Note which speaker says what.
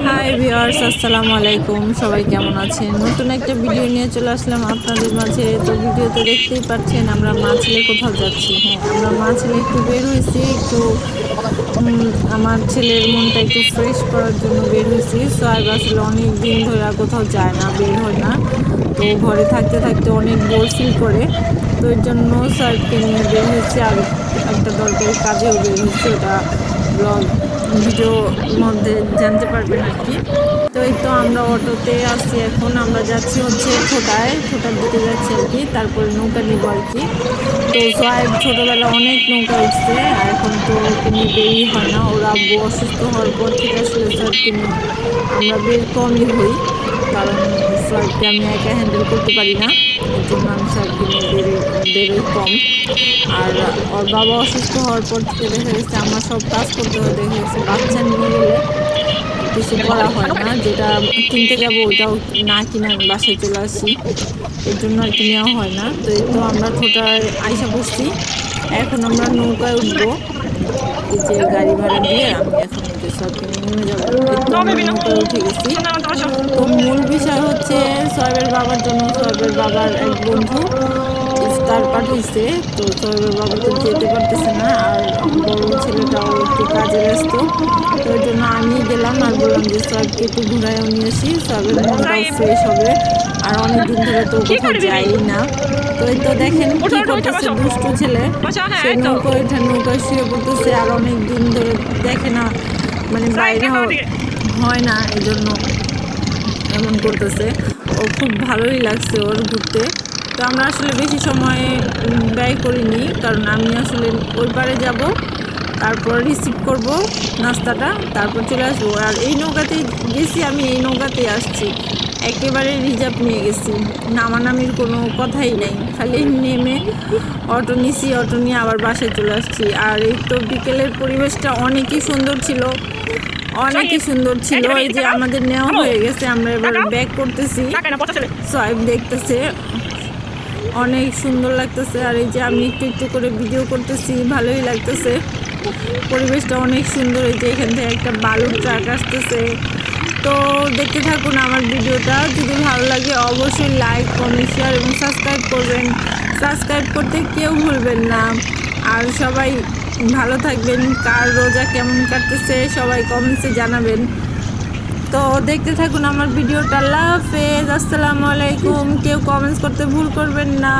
Speaker 1: Hi viewers, আসসালামু আলাইকুম। সবাই কেমন আছেন? নতুন একটা ভিডিও নিয়ে চলে আসলাম আপনাদের মাঝে। তো ভিডিওতে দেখতেই পাচ্ছেন আমরা মা ছেলে কোথাও যাচ্ছি। হ্যাঁ, আমরা মা ছেলে একটু বের হয়েছি, একটু আমার ছেলের মনটা একটু ফ্রেশ করার জন্য বের হয়েছি। সোয়াইব আসলে অনেক দিন ধরে কোথাও যায় না, বের হয় না। তো ঘরে থাকতে থাকতে অনেক বোর ফিল করে। তো এর জন্য সোয়াইবকে নিয়ে বের হয়েছি, আর একটা দরকারি কাজেও বের হয়েছি। ওটা ব্লগ ভিডিওর মধ্যে জানতে পারবেন আর কি। তো এই তো আমরা অটোতে আসছি, এখন আমরা যাচ্ছি হচ্ছে ঠোঁটার দিকে যাচ্ছি আর কি। তারপরে নৌকা নিব আর কি। তো সোয়াইব ছোটোবেলা অনেক নৌকা উঠছে, আর এখন তো ওকে নিয়ে বেরই হয় না। ওর আব্বু অসুস্থ হওয়ার পর থেকে আসলে সোয়াইবকে নিয়ে আমরা বের কমই হই, কারণ সোয়াইবকে আমি একা হ্যান্ডেল করতে পারি না। এর জন্য আমি সোয়াইবকে নিয়ে বেরোই কম। আর ওর বাবা অসুস্থ হওয়ার পর থেকে দেখা গেছে আমার সব কাজ করতে হয়। দেখা গেছে বাচ্চা নিয়ে গেলে কিছু করা হয় না, যেটা কিনতে যাবো ওইটাও না কিনে আমি বাসায় চলে আসি। এর জন্য আর কি নেওয়া হয় না। তো এই তো আমরা ঠোঁটায় আইসা পড়ছি, এখন আমরা নৌকায় উঠবো। এই যে গাড়ি ভাড়া দিয়ে আমি এখন এই যে সব কিনে নেমে যাবো। এই তো আমরা নৌকায় উঠে গেছি। তো মূল বিষয় হচ্ছে সোয়াইবের বাবার জন্য, সোয়াইবের বাবার এক বন্ধু ইফতার পাঠাইছে। তো সোহেবের বাবা তো যেতে পারতেছে না, আর বড় ছেলেটাও একটু কাজে ব্যস্ত। তো ওই জন্য আমি গেলাম আর বললাম যে সোহেবকে একটু ঘুরাইও নিয়ে আসি, সোহেবের মনটাও ফ্রেশ হবে। আর অনেক দিন ধরে তো কোথাও যাই না। তো এই তো দেখেন কি করতেছে দুষ্টু ছেলে, সে নৌকায় শুয়ে পড়তেছে। আর অনেক দিন ধরে দেখে না, মানে বাইরে হয় না, এই জন্য এমন করতেছে। ও খুব ভালোই লাগছে ওর ঘুরতে। তো আমরা আসলে বেশি সময় ব্যয় করিনি, কারণ আমি আসলে ওই পারে যাব, তারপর রিসিভ করব নাস্তাটা, তারপর চলে আসবো। আর এই নৌকাতেই গেছি, আমি এই নৌকাতেই আসছি, একেবারে রিজার্ভ নিয়ে গেছি, নামানামির কোনো কথাই নেই। খালি নেমে অটো নিছি, অটো নিয়ে আবার বাসায় চলে আসছি। আর এই তো বিকেলের পরিবেশটা অনেকই সুন্দর ছিল, অনেকই সুন্দর ছিল। এই যে আমাদের নেওয়া হয়ে গেছে, আমরা এবার ব্যাক করতেছি। সোয়াইব দেখতেছে, অনেক সুন্দর লাগতেছে। আর এই যে আমি একটু একটু করে ভিডিও করতেছি, ভালোই লাগতেছে, পরিবেশটা অনেক সুন্দর। এই যে এখান থেকে একটা বালুর ট্রাক আসতেছে। তো দেখতে থাকুন আমার ভিডিওটা, যদি ভালো লাগে অবশ্যই লাইক, কমেন্ট, শেয়ার এবং সাবস্ক্রাইব করবেন। সাবস্ক্রাইব করতে কেউ ভুলবেন না। আর সবাই ভালো থাকবেন। কার রোজা কেমন কাটতেছে সবাই কমেন্টসে জানাবেন। তো দেখতে থাকুন আমার ভিডিওটা। আল্লাহ হাফেজ, আসসালামু আলাইকুম। কেউ কমেন্টস করতে ভুল করবেন না।